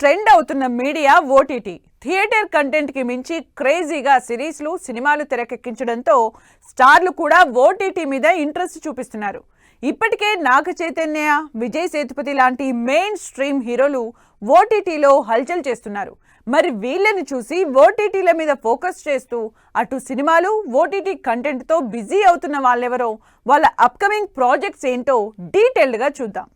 Trend అవుతున్న media OTT. Theatre content కి మించి క్రేజీగా సిరీస్లు, సినిమాలు తెరకెక్కించడంతో స్టార్లు కూడా ఓటీటీ మీద ఇంట్రెస్ట్ చూపిస్తున్నారు. ఇప్పటికే నాగ చైతన్య, విజయ్ సేతుపతి లాంటి మెయిన్ స్ట్రీమ్ హీరోలు ఓటీటీలో హల్చల్ చేస్తున్నారు. మరి వీళ్ళని చూసి ఓటీటీల మీద ఫోకస్ చేస్తూ అటు సినిమాలు, ఓటీటీ కంటెంట్తో బిజీ అవుతున్న వాళ్ళెవరో, వాళ్ళ అప్కమింగ్ ప్రాజెక్ట్స్ ఏంటో డీటెయిల్డ్గా చూద్దాం.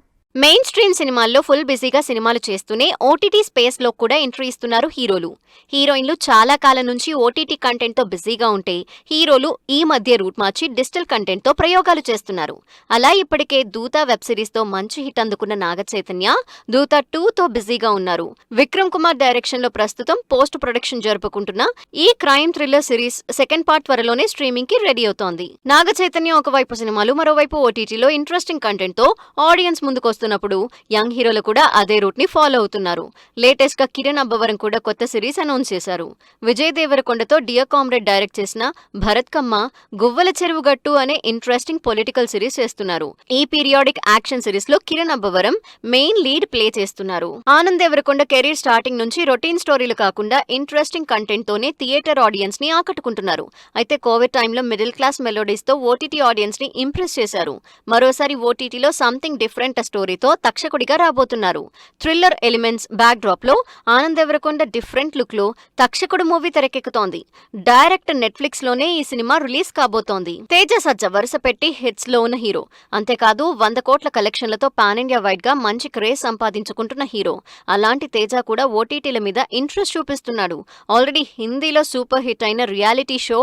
మెయిన్ స్ట్రీమ్ సినిమాల్లో ఫుల్ బిజీగా సినిమాలు చేస్తూనే ఓటీటీ స్పేస్ లో కూడా ఎంట్రీ ఇస్తున్నారు హీరోలు. హీరోయిన్లు చాలా కాలం నుంచి ఓటీటీ కంటెంట్ తో బిజీగా ఉంటే హీరోలు ఈ మధ్య రూట్ మార్చి డిజిటల్ కంటెంట్ తో ప్రయోగాలు చేస్తున్నారు. అలా ఇప్పటికే దూత వెబ్ సిరీస్ తో మంచి హిట్ అందుకున్న నాగ చైతన్య దూత 2 తో బిజీగా ఉన్నారు. విక్రమ్ కుమార్ డైరెక్షన్ లో ప్రస్తుతం పోస్ట్ ప్రొడక్షన్ జరుపుకుంటున్న ఈ crime thriller series second part త్వరలోనే స్ట్రీమింగ్ కి రెడీ అవుతోంది. నాగ చైతన్య ఒకవైపు సినిమాలు, మరోవైపు ఓటీటీలో ఇంట్రెస్టింగ్ కంటెంట్ తో ఆడియన్స్ ముందుకు ప్పుడు యంగ్ హీరోలు కూడా అదే రూట్ ని ఫాలో అవుతున్నారు. లేటెస్ట్ గా కిరణ్ అబ్బవరం కూడా కొత్త సిరీస్ అనౌన్స్ చేశారు. విజయ్ దేవరకొండతో డియర్ కామ్రేడ్ డైరెక్ట్ చేసిన భరత్ కమ్మ గువ్వల చెరువు గట్టు అనే ఇంట్రెస్టింగ్ పొలిటికల్ సిరీస్ చేస్తున్నారు. ఈ పీరియాడిక్ యాక్షన్ సిరీస్ లో Kiran Abbavaram main lead play చేస్తున్నారు. ఆనంద్ దేవరకొండ కెరీర్ స్టార్టింగ్ నుంచి రొటీన్ స్టోరీలు కాకుండా ఇంట్రెస్టింగ్ కంటెంట్ తోనే థియేటర్ ఆడియన్స్ ని ఆకట్టుకుంటున్నారు. అయితే కోవిడ్ టైంలో మిడిల్ క్లాస్ మెలోడీస్ తో ఓటీటీ ఆడియన్స్ ని ఇంప్రెస్ చేశారు. మరోసారి ఓటీటీలో సంథింగ్ డిఫరెంట్ స్టోరీ తో తక్షకుడిగా రాబోతున్నారు. థ్రిల్లర్ ఎలిమెంట్స్ బ్యాక్ డ్రాప్ లో ఆనంద్ దేవరకొండ డిఫరెంట్ లుక్ లో తక్షకుడు మూవీ తెరకెక్కుతోంది. డైరెక్ట్ నెట్ఫ్లిక్స్ లోనే ఈ సినిమా రిలీజ్ కాబోతోంది. తేజ సజ్జ వరుస పెట్టి హిట్స్ లో ఉన్న హీరో. అంతేకాదు 100 కోట్ల కలెక్షన్లతో పాన్ ఇండియా వైడ్ గా మంచి క్రేజ్ సంపాదించుకుంటున్న హీరో. అలాంటి తేజ కూడా ఓటీటీల మీద ఇంట్రెస్ట్ చూపిస్తున్నాడు. ఆల్రెడీ హిందీలో సూపర్ హిట్ అయిన రియాలిటీ షో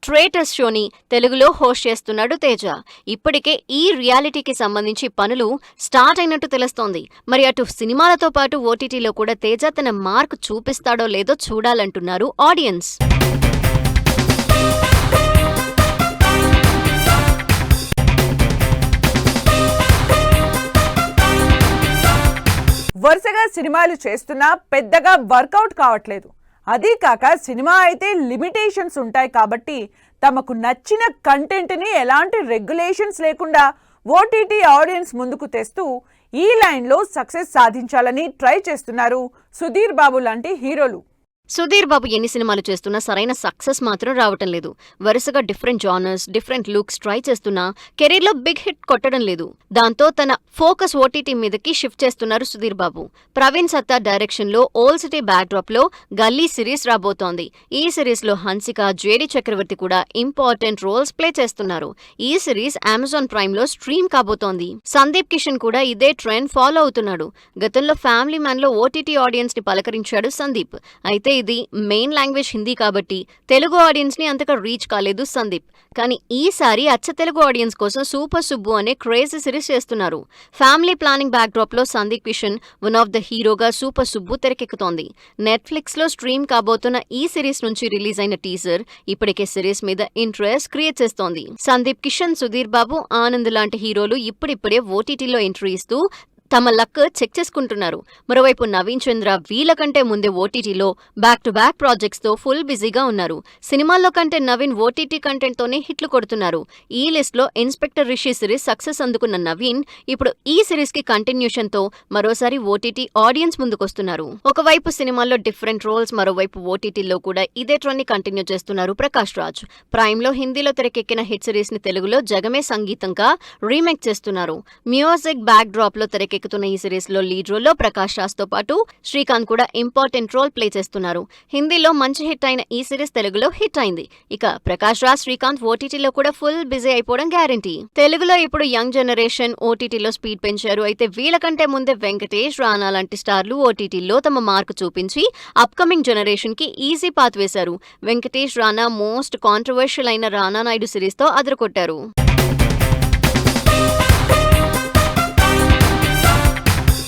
ట్రేటర్స్ షోని తెలుగులో హోస్ట్ చేస్తున్నాడు తేజ. ఇప్పటికే ఈ రియాలిటీకి సంబంధించి పనులు స్టార్ట్ అయినట్టు తెలుస్తోంది. మరి అటు సినిమాలతో పాటు ఓటీటీలో కూడా తేజ తన మార్క్ చూపిస్తాడో లేదో చూడాలంటున్నారు ఆడియన్స్. వరుసగా సినిమాలు చేస్తున్నా పెద్దగా వర్కౌట్ కావట్లేదు. అదీ కాక సినిమా అయితే లిమిటేషన్స్ ఉంటాయి కాబట్టి తమకు నచ్చిన కంటెంట్ని ఎలాంటి రెగ్యులేషన్స్ లేకుండా ఓటీటీ ఆడియన్స్ ముందుకు తెస్తూ ఈ లైన్లో సక్సెస్ సాధించాలని ట్రై చేస్తున్నారు సుధీర్ బాబు లాంటి హీరోలు. సుధీర్ బాబు ఎన్ని సినిమాలు చేస్తున్నా సరైన సక్సెస్ మాత్రం రావటం లేదు. వరుసగా different genres, different looks try చేస్తున్నా కెరీర్లో బిగ్ హిట్ కొట్టడం లేదు. దాంతో తన ఫోకస్ ఓటీటీ మీదకి షిఫ్ట్ చేస్తున్నారు సుధీర్ బాబు. ప్రవీణ్ సత్తార్ డైరెక్షన్ లో ఓల్డ్ సిటీ బ్యాక్ డ్రాప్ లో గల్లీ సిరీస్ రాబోతోంది. ఈ సిరీస్ లో హన్సిక, జేడి చక్రవర్తి కూడా ఇంపార్టెంట్ రోల్స్ ప్లే చేస్తున్నారు. ఈ సిరీస్ అమెజాన్ ప్రైమ్ లో స్ట్రీమ్ కాబోతోంది. సందీప్ కిషన్ కూడా ఇదే ట్రెండ్ ఫాలో అవుతున్నాడు. గతంలో ఫ్యామిలీ మ్యాన్ లో ఓటీటీ ఆడియన్స్ ని పలకరించాడు సందీప్. అయితే ఇది మెయిన్ లాంగ్వేజ్ హిందీ కాబట్టి తెలుగు ఆడియన్స్ ని అంతగా రీచ్ కాలేదు సందీప్. కానీ ఈసారి అచ్చ తెలుగు ఆడియన్స్ కోసం సూపర్ సుబ్బు అనే క్రేజీ సిరీస్ చేస్తున్నారు. ఫ్యామిలీ ప్లానింగ్ బ్యాక్ డ్రాప్ లో Sandeep Kishan one of the హీరోగా సూపర్ సుబ్బు తెరకెక్కుతోంది. నెట్ఫ్లిక్స్ లో స్ట్రీమ్ కాబోతున్న ఈ సిరీస్ నుంచి రిలీజ్ అయిన టీజర్ ఇప్పటికే సిరీస్ మీద ఇంట్రెస్ట్ క్రియేట్ చేస్తోంది. సందీప్ కిషన్, సుధీర్ బాబు, ఆనంద్ లాంటి హీరోలు ఇప్పుడిప్పుడే ఓటీటీలో ఎంట్రీ ఇస్తూ తమ లక్ చెక్ చేసుకుంటున్నారు. మరోవైపు నవీన్ చంద్ర వీళ్ళకంటే ముందే ఓటీటీలో బ్యాక్ టు బ్యాక్ ప్రాజెక్ట్స్ తో ఫుల్ బిజీగా ఉన్నారు. సినిమాల్లో కంటే నవీన్ ఓటీటీ కంటెంట్ తోనే హిట్లు కొడుతున్నారు. ఈ లిస్ట్ లో ఇన్స్పెక్టర్ రిషి సిరీస్ సక్సెస్ అందుకున్న నవీన్ ఇప్పుడు ఈ సిరీస్ కి కంటిన్యూషన్ తో మరోసారి ఓటీటీ ఆడియన్స్ ముందుకొస్తున్నారు. ఒకవైపు సినిమాల్లో డిఫరెంట్ రోల్స్, మరోవైపు ఓటీటీలో కూడా ఇదే ట్రెండ్ ని కంటిన్యూ చేస్తున్నారు ప్రకాష్ రాజ్. ప్రైమ్ లో హిందీలో తెరకెక్కిన హిట్ సిరీస్ ని తెలుగులో జగమే సంగీతంగా రీమేక్ చేస్తున్నారు. మ్యూజిక్ బ్యాక్ డ్రాప్ లో తెరకెక్కిన ఈ సిరీస్ లో లీడ్ రోల్ లో ప్రకాష్ రాజ్ తో పాటు శ్రీకాంత్ కూడా ఇంపార్టెంట్ రోల్ ప్లే చేస్తున్నారు. హిందీలో మంచి హిట్ అయిన ఈ సిరీస్ తెలుగులో హిట్ అయింది. ఇక ప్రకాష్ రాజ్, శ్రీకాంత్ ఓటీటీలో కూడా ఫుల్ బిజీ అయిపోవడం గ్యారంటీ. తెలుగులో ఇప్పుడు యంగ్ జనరేషన్ ఓటీటీలో స్పీడ్ పెంచారు. అయితే వీళ్ళకంటే ముందే వెంకటేష్, రానా లాంటి స్టార్లు ఓటీటీలో తమ మార్క్ చూపించి అప్కమింగ్ జనరేషన్ కి ఈజీ పాత్ వేశారు. వెంకటేష్, రానా మోస్ట్ కాంట్రవర్షియల్ అయిన రానా నాయుడు సిరీస్ తో అదరకొట్టారు.